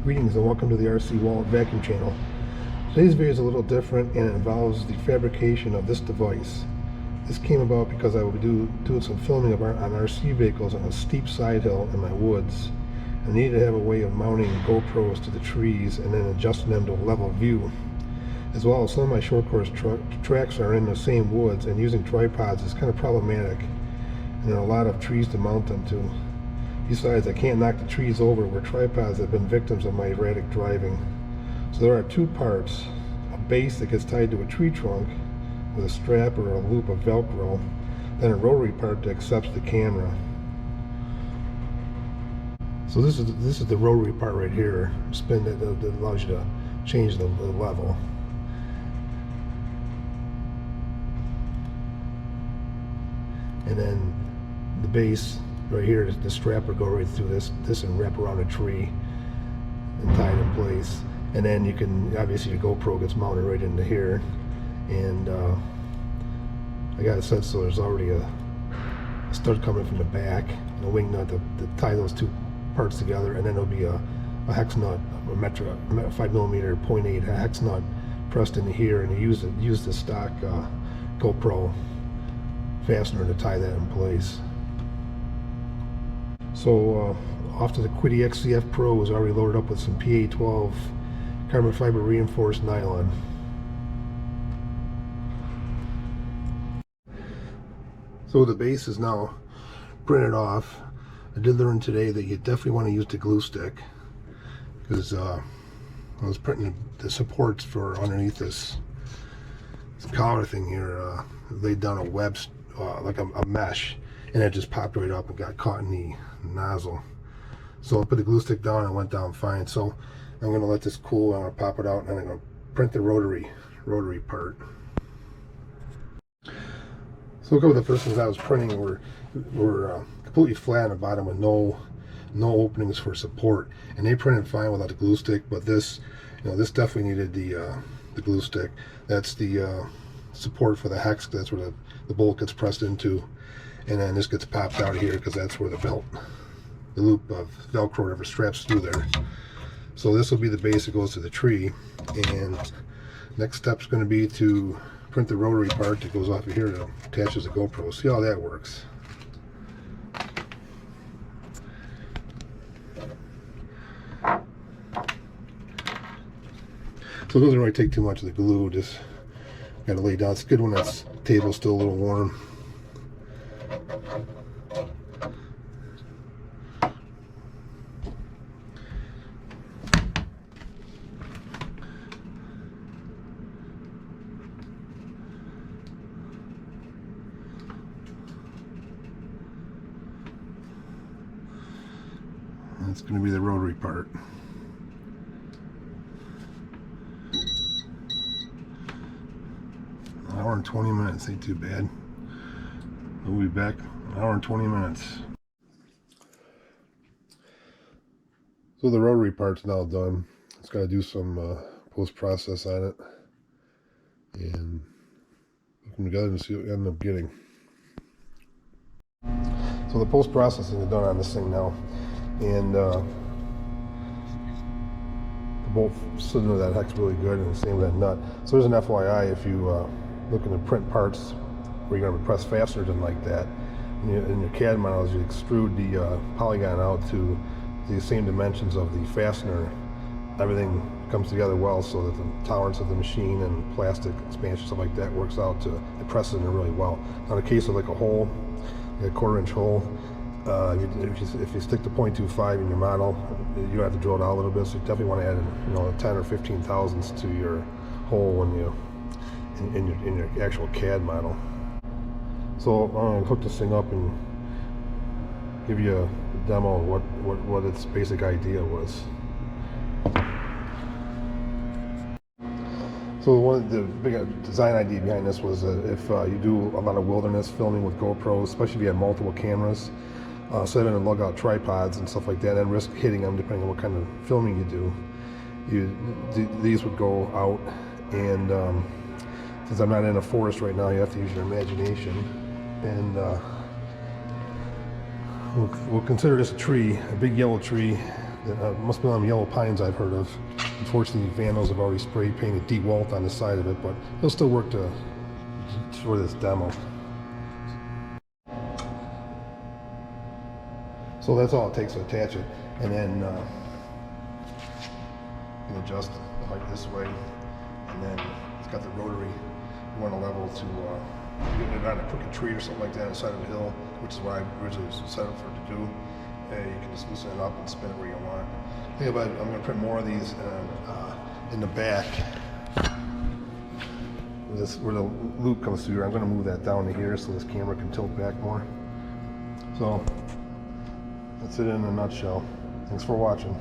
Greetings and welcome to the RC Wallet Vacuum Channel. Today's video is a little different and it involves the fabrication of this device. This came about because I will be doing some filming on RC vehicles on a steep side hill in my woods. I needed to have a way of mounting GoPros to the trees and then adjusting them to a level view. As well as some of my short course tracks are in the same woods, and using tripods is kind of problematic. And there are a lot of trees to mount them to. Besides, I can't knock the trees over where tripods have been victims of my erratic driving. So there are two parts: a base that gets tied to a tree trunk with a strap or a loop of Velcro, then a rotary part that accepts the camera. So this is the rotary part right here. Spin that allows you to change the level. And then the base right here, the strap would go right through this and wrap around a tree and tie it in place. And then you can, obviously your GoPro gets mounted right into here. And I got it set so there's already a stud coming from the back and a wing nut to tie those two parts together. And then there'll be a hex nut, a 5mm 0.8 hex nut pressed into here, and you use the stock GoPro fastener to tie that in place. So off to the Qidi X CF Pro is already loaded up with some PA12 carbon fiber reinforced nylon. So the base is now printed off. I did learn today that you definitely want to use the glue stick, because I was printing the supports for underneath this collar thing here, laid down a web, like a mesh, and it just popped right up and got caught in the nozzle. So I put the glue stick down and it went down fine. So I'm going to let this cool, and I'm going to pop it out, and I'm going to print the rotary part. So a couple of the first things I was printing were completely flat on the bottom with no openings for support, and they printed fine without the glue stick. But this, this definitely needed the glue stick. That's the support for the hex. That's where the bolt gets pressed into, and then this gets popped out here because that's where the loop of Velcro or whatever straps through there. So this will be the base that goes to the tree, and next step is going to be to print the rotary part that goes off of here that attaches the GoPro. See how that works. So it doesn't really take too much of the glue, just got to lay down. It's good when that table's still a little warm. That's going to be the rotary part. An hour and 20 minutes, ain't too bad. We'll be back an hour and 20 minutes. So the rotary part's now done. It's got to do some post-process on it, and put them together and see what we end up getting. So the post-processing is done on this thing now, and the bolt slid into that hex really good, and the same with that nut. So there's an FYI, if you looking to print parts where you're going to press fasteners in like that, in your CAD models, you extrude the polygon out to the same dimensions of the fastener. Everything comes together well so that the tolerance of the machine and plastic expansion, stuff like that, works out to, it presses in really well. Now in the case of like a hole, like a 1/4 inch hole, if you stick the 0.25 in your model, you have to drill it out a little bit, so you definitely want to add 10 or 15 thousandths to your hole when you in your actual CAD model. So I'm going to hook this thing up and give you a demo of what its basic idea was. So the big design idea behind this was if you do a lot of wilderness filming with GoPros, especially if you have multiple cameras, instead of having to lug out tripods and stuff like that and risk hitting them depending on what kind of filming you do, these would go out, and since I'm not in a forest right now, you have to use your imagination, and we'll consider this a tree, a big yellow tree Must be on yellow pines I've heard of. Unfortunately, vandals have already spray painted DeWalt on the side of it, but it'll still work for this demo. So that's all it takes to attach it, and then you can adjust the height this way, and then it's got the rotary. You want a level to get it on a crooked tree or something like that on the side of a hill, which is what I originally set up for it to do. You can just loosen it up and spin it where you want. Think about it, I'm going to print more of these in the back. Where the loop comes through, I'm going to move that down to here so this camera can tilt back more. So that's it in a nutshell. Thanks for watching.